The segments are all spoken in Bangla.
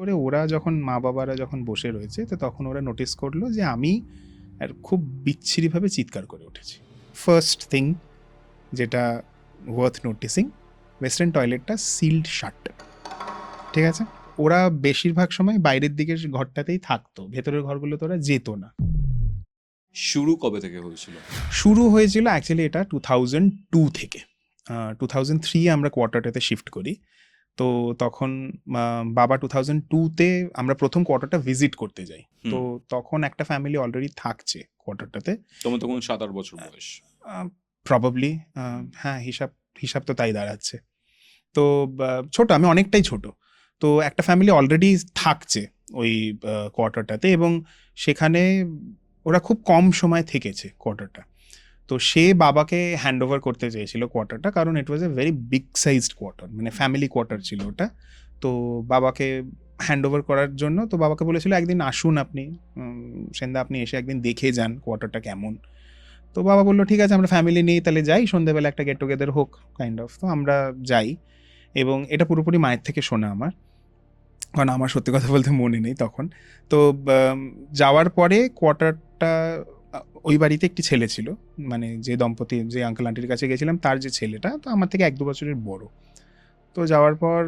করে ওরা যখন মা বাবারা যখন বসে রয়েছে, তো তখন ওরা নোটিস করলো যে আমি আর খুব বিচ্ছিরিভাবে চিৎকার করে উঠেছি। ফার্স্ট থিং যেটা ওয়ার্থ নোটিসিং, ওয়েস্টার্ন টয়লেটটা সিলড শাট, ঠিক আছে? ওরা বেশিরভাগ সময় বাইরের দিকের ঘরটাতেই থাকতো, ভেতরের ঘরগুলোতে ওরা যেত না। শুরু কবে থেকে হয়েছিল? শুরু হয়েছিল অ্যাকচুয়ালি এটা 2002 থেকে। 2003 আমরা কোয়ার্টারটাতে শিফট করি। তো তখন বাবা 2002-তে আমরা প্রথম কোয়ার্টারটা ভিজিট করতে যাই। তো তখন একটা ফ্যামিলি অলরেডি থাকছে কোয়ার্টারটাতে। তোমার তখন 7-8 বছর বয়স। প্রবাবলি, হ্যাঁ, হিসাব তো তাই দাঁড়াচ্ছে। তো ছোট, আমি অনেকটাই ছোট। তো একটা ফ্যামিলি অলরেডি থাকছে ওই কোয়ার্টারটাতে, এবং সেখানে ওরা খুব কম সময় থেকেছে কোয়ার্টারটা। তো সে বাবাকে হ্যান্ড ওভার করতে চেয়েছিল কোয়ার্টারটা, কারণ it was a very big sized quarter, মানে ফ্যামিলি কোয়ার্টার ছিল ওটা। তো বাবাকে হ্যান্ড ওভার করার জন্য তো বাবাকে বলেছিল একদিন আসুন আপনি, সেন্দা আপনি এসে একদিন দেখে যান কোয়ার্টারটা কেমন। তো বাবা বললো ঠিক আছে, আমরা ফ্যামিলি নিয়ে তাহলে যাই, সন্ধ্যেবেলা একটা গেট টুগেদার হোক কাইন্ড অফ। তো আমরা যাই, এবং এটা পুরোপুরি মায়ের থেকে শোনা আমার, কারণ আমার সত্যি কথা বলতে মনে নেই তখন। তো যাওয়ার পরে কোয়ার্টারটা, ওই বাড়িতে একটি ছেলে ছিল, মানে যে দম্পতি, যে আঙ্কেল আন্টির কাছে গেছিলাম তার যে ছেলেটা, তো আমার থেকে 1-2 বছরের বড়। তো যাওয়ার পর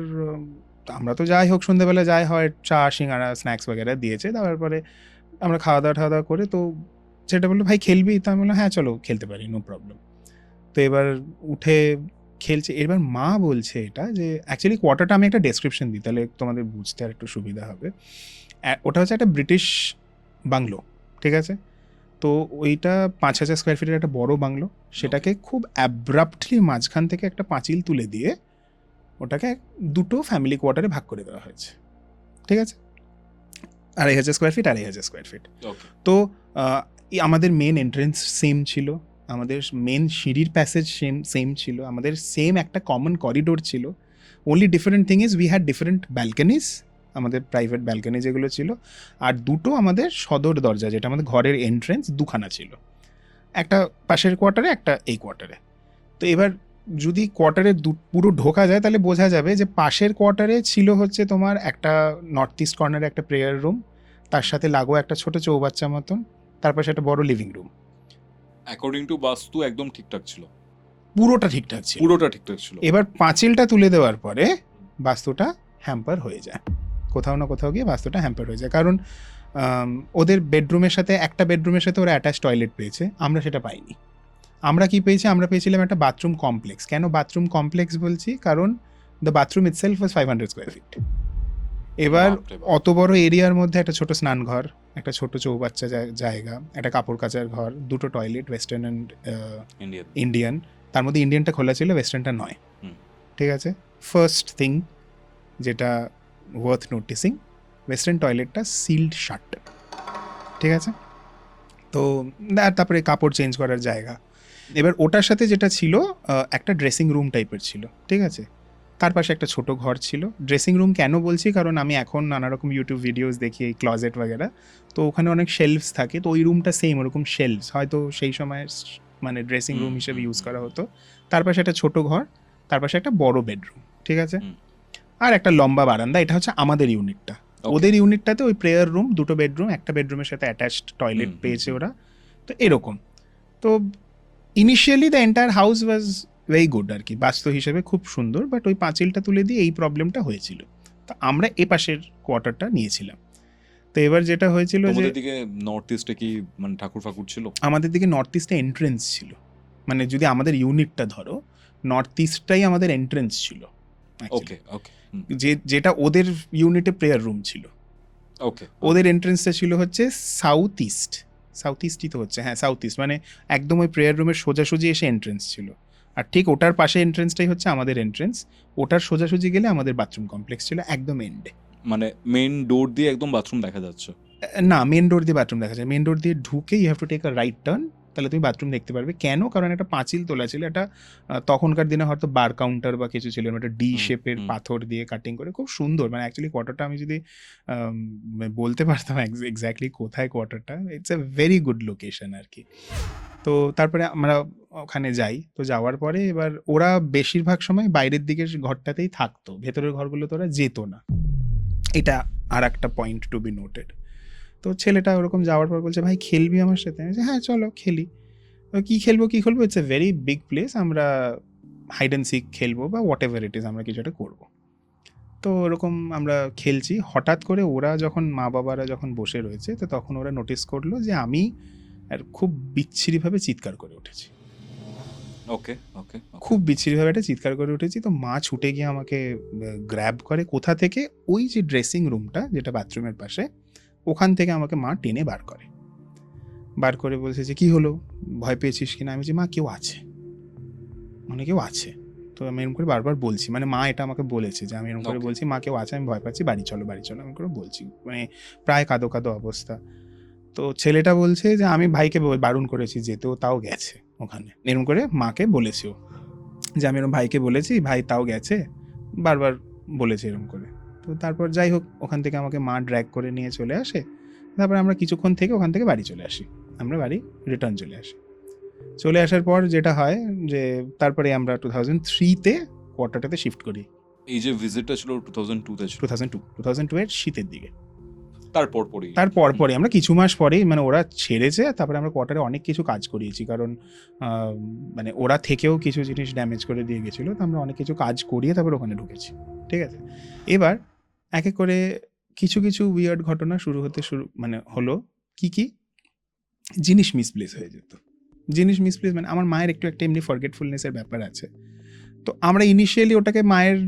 আমরা তো যাই হোক সন্ধ্যেবেলা যাই হয়, চা সিঙ্গারা স্ন্যাক্স বগেরা দিয়েছে, দেওয়ার পরে আমরা খাওয়া দাওয়া করে, তো সেটা বললো ভাই খেলবি? তো আমি বললাম হ্যাঁ চলো খেলতে পারি, নো প্রবলেম। তো এবার উঠে খেলছে। এবার মা বলছে এটা যে অ্যাকচুয়ালি কোয়ার্টারটা আমি একটা ডেসক্রিপশন দিই, তাহলে তোমাদের বুঝতে আর একটু সুবিধা হবে। ওটা হচ্ছে একটা ব্রিটিশ বাংলো, ঠিক আছে? তো ওইটা 5,000 স্কোয়ার ফিটের একটা বড় বাংলো, সেটাকে খুব অ্যাব্রাপ্টলি মাঝখান থেকে একটা পাঁচিল তুলে দিয়ে ওটাকে দুটো ফ্যামিলি কোয়ার্টারে ভাগ করে দেওয়া হয়েছে, ঠিক আছে? 2,500 স্কোয়ার ফিট, 2,500 স্কোয়ার ফিট। তো আমাদের মেন এন্ট্রেন্স সেম ছিল, আমাদের মেন সিঁড়ির প্যাসেজ সেম ছিল, আমাদের সেম একটা কমন করিডোর ছিল। Only different thing is we had different balconies, আমাদের প্রাইভেট ব্যালকানি যেগুলো ছিল, আর দুটো আমাদের সদর দরজা, যেটা আমাদের ঘরের এন্ট্রেন্স, দুখানা ছিল, একটা পাশের কোয়ার্টারে, একটা এই কোয়ার্টারে। তো এবার যদি কোয়ার্টারে পুরো ঢোকা যায় তাহলে বোঝা যাবে যে পাশের কোয়ার্টারে ছিল হচ্ছে তোমার একটা নর্থ ইস্ট কর্নারে একটা প্রেয়ার রুম, তার সাথে লাগোয়া একটা ছোট চৌবাচ্চা মতন, তারপর একটা বড় লিভিং রুম। অ্যাকর্ডিং টু বাস্তু একদম ঠিকঠাক ছিল, পুরোটা ঠিকঠাক ছিল। এবার পাঁচিলটা তুলে দেওয়ার পরে বাস্তুটা হ্যাম্পার হয়ে যায়, কোথাও না কোথাও গিয়ে বাস্তুটা হ্যাম্পার হয়ে যায়, কারণ ওদের বেডরুমের সাথে, একটা বেডরুমের সাথে ওরা অ্যাটাচ টয়লেট পেয়েছে, আমরা সেটা পাইনি। আমরা কি পেয়েছি? আমরা পেয়েছিলাম একটা বাথরুম কমপ্লেক্স। কেন বাথরুম কমপ্লেক্স বলছি? কারণ the bathroom itself was 500 square feet. এবার অত বড় এরিয়ার মধ্যে একটা ছোট স্নানঘর, একটা ছোট চৌবাচ্চা জায়গা, একটা কাপড় কাচার ঘর, দুটো টয়লেট, ওয়েস্টার্ন অ্যান্ড ইন্ডিয়ান, তার মধ্যে ইন্ডিয়ানটা খোলা ছিল, ওয়েস্টার্নটা নয়, ঠিক আছে? ফার্স্ট থিং যেটা ওয়ার্থ নোটিসিং, ওয়েস্টার্ন টয়লেটটা সিলড শাট, ঠিক আছে? তো তারপরে কাপড় চেঞ্জ করার জায়গা। এবার ওটার সাথে যেটা ছিল একটা ড্রেসিং রুম টাইপের ছিল, ঠিক আছে? তার পাশে একটা ছোট ঘর ছিল। ড্রেসিং রুম কেন বলছি, কারণ আমি এখন নানা রকম ইউটিউব ভিডিওস দেখি এই ক্লজেট বগেরা, তো ওখানে অনেক শেলফস থাকে, তো ওই রুমটা সেম ওরকম শেলফস, হয়তো সেই সময় মানে ড্রেসিং রুম হিসেবে ইউজ করা হতো। তার পাশে একটা ছোট ঘর, তার পাশে একটা বড় বেডরুম, ঠিক আছে? আর একটা লম্বা বারান্দা। এটা হচ্ছে আমাদের ইউনিটটা। ওদের ইউনিটটাতে ওই প্রেয়ার রুম, দুটো বেডরুম, একটা বেডরুমের সাথে অ্যাটাচড টয়লেট পেয়েছে ওরা। তো এরকম। তো initially the entire house was very good আর কি, বাস্তু হিসেবে খুব সুন্দর, বাট ওই পাঁচিলটা তুলে দিয়ে এই প্রবলেমটা হয়েছিল। তো আমরা এ পাশের কোয়ার্টারটা নিয়েছিলাম। তো এবার যেটা হয়েছিল যে দিকে নর্থ ইস্টে কি মানে ঠাকুর ফাকুর ছিল? আমাদের দিকে নর্থ ইস্টে এন্ট্রেন্স ছিল, মানে যদি আমাদের ইউনিটটা ধরো, নর্থ ইস্টটাই আমাদের এন্ট্রেন্স ছিল। ওকে ওকে। যেটা ওদের ইউনিটে প্রেয়ার রুম ছিল, ওকে, ওদের এন্ট্রেন্সটা ছিল হচ্ছে সাউথ ইস্ট। সাউথ ইস্টই তো হচ্ছে, হ্যাঁ সাউথ ইস্ট, মানে একদম ওই প্রেয়ার রুমের সোজাসুজি এসে এন্ট্রেন্স ছিল। আর ঠিক ওটার পাশে এন্ট্রেন্সটাই হচ্ছে আমাদের এন্ট্রেন্স। ওটার সোজাসুজি গেলে আমাদের বাথরুম কমপ্লেক্স ছিল একদম এন্ডে, মানে মেইন ডোর দিয়ে একদম বাথরুম দেখা যাচ্ছে না, মেন ডোর দিয়ে বাথরুম দেখা যায়। মেন ডোর দিয়ে ঢুকে you have to take a right turn, তাহলে তুমি বাথরুম দেখতে পারবে। কেন? কারণ একটা পাঁচিল তোলা ছিল, একটা তখনকার দিনে হয়তো বার কাউন্টার বা কিছু ছিল, একটা ডি শেপের পাথর দিয়ে কাটিং করে, খুব সুন্দর। মানে অ্যাকচুয়ালি কোয়ার্টারটা আমি যদি বলতে পারতাম এক্স্যাক্টলি কোথায় কোয়ার্টারটা, it's a very good location আর কি। তো তারপরে আমরা ওখানে যাই। তো যাওয়ার পরে এবার ওরা বেশিরভাগ সময় বাইরের দিকের ঘরটাতেই থাকতো, ভেতরের ঘরগুলোতে ওরা যেত না। এটা আর একটা পয়েন্ট টু বি নোটেড। তো ছেলেটা ওরকম যাওয়ার পর বলছে, ভাই খেলবি আমার সাথে? আমি বলছি, হ্যাঁ চলো খেলি। কী খেলবো it's a very big place, আমরা হাইড অ্যান্ড সিক খেলবো বা হোয়াট এভার ইট ইজ, আমরা কিছু একটা করবো। তো ওরকম আমরা খেলছি, হঠাৎ করে ওরা যখন মা বাবারা যখন বসে রয়েছে, তো তখন ওরা নোটিস করলো যে আমি আর খুব বিচ্ছিরিভাবে চিৎকার করে উঠেছি। ওকে ওকে খুব বিচ্ছিরিভাবে একটা চিৎকার করে উঠেছি। তো মা ছুটে গিয়ে আমাকে গ্র্যাব করে কোথা থেকে, ওই যে ড্রেসিং রুমটা যেটা বাথরুমের পাশে, ওখান থেকে আমাকে মা টেনে বার করে বলছে যে কী হলো, ভয় পেয়েছিস কিনা? আমি বলছি, মা কেউ আছে, মানে কেউ আছে। তো আমি এরকম করে বারবার বলছি, মানে মা এটা আমাকে বলেছে যে আমি এরকম করে বলছি, মা কেউ আছে, আমি ভয় পাচ্ছি, বাড়ি চলো আমি করে বলছি, মানে প্রায় কাঁদো অবস্থা। তো ছেলেটা বলছে যে আমি ভাইকে বারণ করেছি যেতেও, তাও গেছে ওখানে। এরকম করে মাকে বলেছিও যে আমি এরকম ভাইকে বলেছি, ভাই তাও গেছে, বারবার বলেছে এরকম করে। তো তারপর যাই হোক, ওখান থেকে আমাকে মা ড্র্যাগ করে নিয়ে চলে আসে। তারপরে আমরা কিছুক্ষণ থেকে ওখান থেকে বাড়ি চলে আসি, আমরা বাড়ি রিটার্ন চলে আসার পর যেটা হয় যে তারপরে আমরা 2003-তে কোয়ার্টারটাতে শিফট করি। এই যে ভিজিটটা ছিল 2002-তে ছিল, 2002 এর শীতের দিকে। তারপর পরে আমরা কিছু মাস পরেই, মানে ওরা ছেড়েছে, তারপরে আমরা কোয়ার্টারে অনেক কিছু কাজ করিয়েছি, কারণ মানে ওরা থেকেও কিছু জিনিস ড্যামেজ করে দিয়ে গেছিলো, তো আমরা অনেক কিছু কাজ করিয়ে তারপর ওখানে ঢুকেছি। ঠিক আছে, এবার এক এক করে কিছু উইয়ার্ড ঘটনা মানে হলো। কি জিনিস মিসপ্লেস হয়ে যেত। মানে আমার মায়ের একটু একটা এমনি ফরগেটফুলনেসের ব্যাপার আছে। তো আমরা ইনিশিয়ালি ওটাকে মায়ের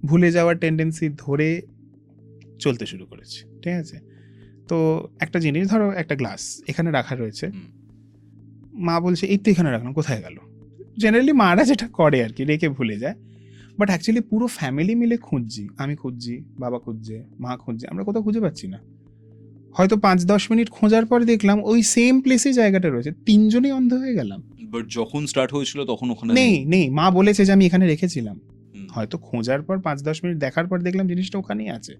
ভুলে যাওয়ার টেন্ডেন্সি ধরে চলতে শুরু করেছি। ঠিক আছে, তো একটা জিনিস ধরো, একটা গ্লাস এখানে রাখা রয়েছে, মা বলছে এই তো এখানে রাখলাম, কোথায় গেল? জেনারেলি মারা যেটা করে আর কি, রেখে ভুলে যায়। বাট অ্যাকচুয়ালি পুরো ফ্যামিলি মিলে খুঁজছি, আমি খুঁজছি, বাবা খুঁজছে, মা খুঁজছে, আমরা কোথাও খুঁজে পাচ্ছি না। হয়তো 5-10 মিনিট খোঁজার পর দেখলাম ওই সেম প্লেসে জায়গাটা রয়েছে, 3জনই অন্ধ হয়ে গেলাম। বাট যখন স্টার্ট হয়েছিল তখন ওখানে নেই, মা বলেছে যে আমি এখানে রেখেছিলাম। হয়তো খোঁজার পর 5-10 মিনিট দেখার পর দেখলাম জিনিসটা ওখানেই আছে।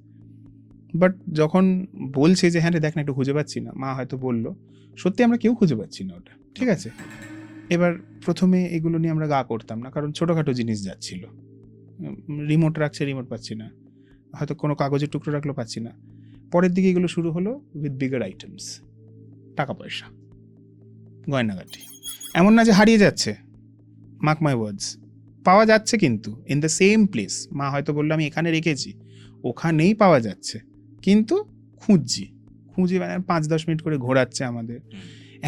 বাট যখন বলছে যে হ্যাঁ রে দেখ না একটু খুঁজে পাচ্ছি না, মা হয়তো বললো, সত্যি আমরা কেউ খুঁজে পাচ্ছি না ওটা। ঠিক আছে, এবার প্রথমে এগুলো নিয়ে আমরা গা করতাম না, কারণ ছোটোখাটো জিনিস যাচ্ছিল, রিমোট রাখছে, রিমোট পাচ্ছি না, হয়তো কোনো কাগজের টুকরো রাখলো, পাচ্ছি না। পরের দিকে এগুলো শুরু হলো উইথ বিগার আইটেমস, টাকা পয়সা, গয়নাগাটি। এমন না যে হারিয়ে যাচ্ছে, মার্ক মাই ওয়ার্ডস, পাওয়া যাচ্ছে, কিন্তু ইন দ্য সেম প্লেস। মা হয়তো বললো আমি এখানে রেখেছি, ওখানেই পাওয়া যাচ্ছে, কিন্তু খুঁজি মানে 5-10 মিনিট করে ঘোরাচ্ছে আমাদের।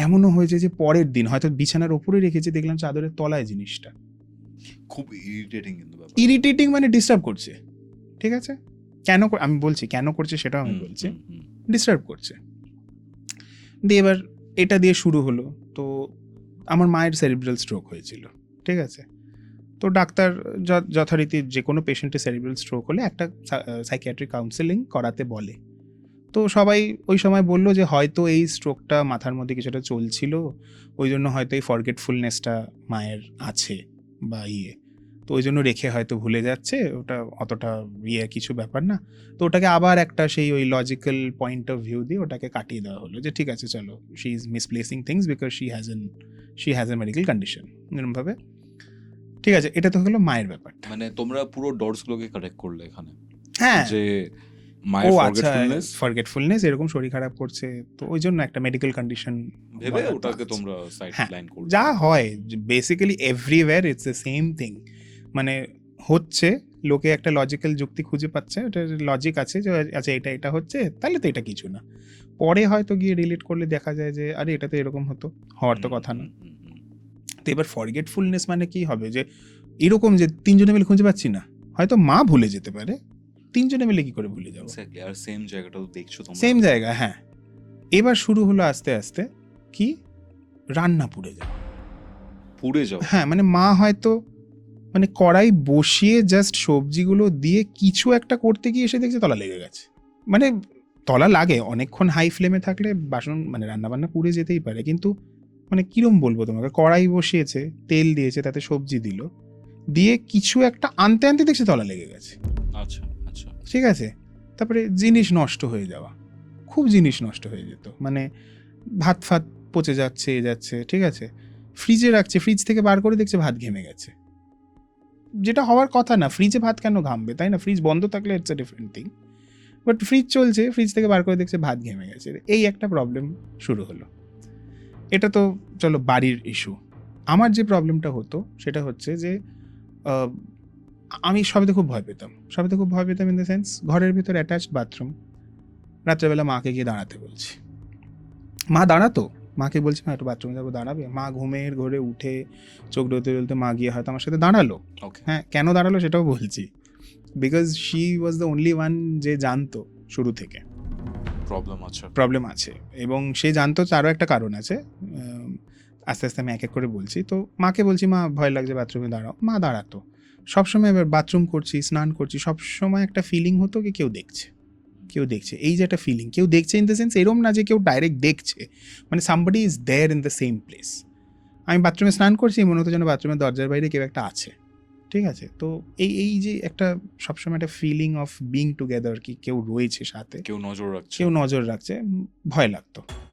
এমনও হয়েছে যে পরের দিন হয়তো বিছানার ওপরে রেখেছি, দেখলাম চাদরের তলায় জিনিসটা। খুব ইরিটেটিং, মানে ডিস্টার্ব করছে। ঠিক আছে, আমি বলছি কেন করছে সেটাও আমি বলছি, ডিস্টার্ব করছে। দিয়ে এবার এটা দিয়ে শুরু হলো। তো আমার মায়ের সেরিব্রাল স্ট্রোক হয়েছিল। ঠিক আছে, তো ডাক্তার যথারীতি যে কোনো পেশেন্টের সেরিব্রাল স্ট্রোক হলে একটা সাইকিয়াট্রিক কাউন্সেলিং করাতে বলে। তো সবাই ওই সময় বললো যে হয়তো এই স্ট্রোকটা মাথার মধ্যে কিছুটা চলছিল, ওই জন্য হয়তো এই ফরগেটফুলনেসটা মায়ের আছে বা তো ওই জন্য রেখে হয়তো ভুলে যাচ্ছে, ওটা অতটা কিছু ব্যাপার না। তো ওটাকে আবার একটা সেই ওই লজিক্যাল পয়েন্ট অফ ভিউ দিয়ে ওটাকে কাটিয়ে দেওয়া হলো যে ঠিক আছে চলো, she is misplacing things because she has a medical condition, এরকমভাবে। ঠিক আছে, এটা তো হলো মায়ের ব্যাপারটা। মানে তোমরা পুরো ডটসগুলোকে কানেক্ট করলে এখানে, হ্যাঁ, যে মায়ের ফরগেটফুলনেস এরকম শরীর খারাপ করছে, তো ওই জন্য একটা মেডিকেল কন্ডিশন ভেবে ওটাকে তোমরা সাইড লাইন করলে। যা হয় basically everywhere it's the same thing, মানে হচ্ছে লোকে একটা লজিক্যাল যুক্তি খুঁজে পাচ্ছে, ওটা লজিক আছে যে আচ্ছা এটা হচ্ছে, তাহলে তো এটা কিছু না। পরে হয়তো গিয়ে রিলেট করলে দেখা যায় যে আরে এটা তো এরকম হওয়ার তো কথা না। তো এবার ফরগেটফুলনেস মানে কি হবে, যে এরকম যে 3জনে মিলে খুঁজে পাচ্ছি না, হয়তো মা ভুলে যেতে পারে, 3জনে মিলে কি করে ভুলে যাবো? আর সেম জায়গাটাও দেখছো তোমরা, সেম জায়গা। হ্যাঁ, এবার শুরু হলো আস্তে আস্তে কি রান্না পুড়ে যাও। হ্যাঁ, মানে মা হয়তো মানে কড়াই বসিয়ে জাস্ট সবজিগুলো দিয়ে কিছু একটা করতে গিয়ে এসে দেখছে তলা লেগে গেছে। মানে তলা লাগে, অনেকক্ষণ হাই ফ্লেমে থাকলে বাসন মানে রান্নাবান্না পুড়ে যেতেই পারে, কিন্তু মানে কিরম বলবো তোমাকে, কড়াই বসিয়েছে, তেল দিয়েছে, তাতে সবজি দিল, দিয়ে কিছু একটা আনতে দেখছে তলা লেগে গেছে। আচ্ছা আচ্ছা, ঠিক আছে, তারপরে জিনিস নষ্ট হয়ে যাওয়া, খুব জিনিস নষ্ট হয়ে যেত, মানে ভাত পচে যাচ্ছে। ঠিক আছে, ফ্রিজে রাখছে, ফ্রিজ থেকে বার করে দেখছে ভাত ঘেমে গেছে, যেটা হওয়ার কথা না, ফ্রিজে ভাত কেন ঘামবে, তাই না? ফ্রিজ বন্ধ থাকলে it's a different thing, but fridge চলছে, ফ্রিজ থেকে বার করে দেখছে ভাত ঘেমে গেছে। এই একটা প্রবলেম শুরু হলো। এটা তো চলো বাড়ির ইস্যু। আমার যে প্রবলেমটা হতো সেটা হচ্ছে যে আমি সবেতে খুব ভয় পেতাম ইন দ্য সেন্স, ঘরের ভিতর অ্যাটাচড বাথরুম, রাত্রেবেলা মাকে গিয়ে দাঁড়াতে বলছি, মা দাঁড়াতো, মাকে বলছি মা একটু বাথরুমে যাবো, দাঁড়াবে? মা ঘুমের ঘরে উঠে চোখ ডলতে ডলতে মা গিয়ে হয়তো আমার সাথে দাঁড়ালো। ওকে। হ্যাঁ, কেন দাঁড়ালো সেটাও বলছি, because she was the only one যে জানতো শুরু থেকে প্রবলেম আছে, এবং সে জানতো তারও একটা কারণ আছে। আস্তে আস্তে আমি এক এক করে বলছি। তো মাকে বলছি মা ভয় লাগছে, বাথরুমে দাঁড়াও। মা দাঁড়াতো সবসময়। এবার বাথরুম করছি, স্নান করছি, সবসময় একটা ফিলিং হতো কি কেউ দেখছে। এই যে একটা ফিলিং, কেউ দেখছে ইন দ্য সেন্স এরম না যে কেউ ডাইরেক্ট দেখছে, মানে somebody is there in the same place. আমি বাথরুমে স্নান করছি, মনে হতো যেন বাথরুমের দরজার বাইরে কেউ একটা আছে। ঠিক আছে, তো এই যে একটা সবসময় একটা ফিলিং অফ বিং টুগেদার, কি কেউ রয়েছে সাথে, কেউ নজর রাখছে, ভয় লাগতো।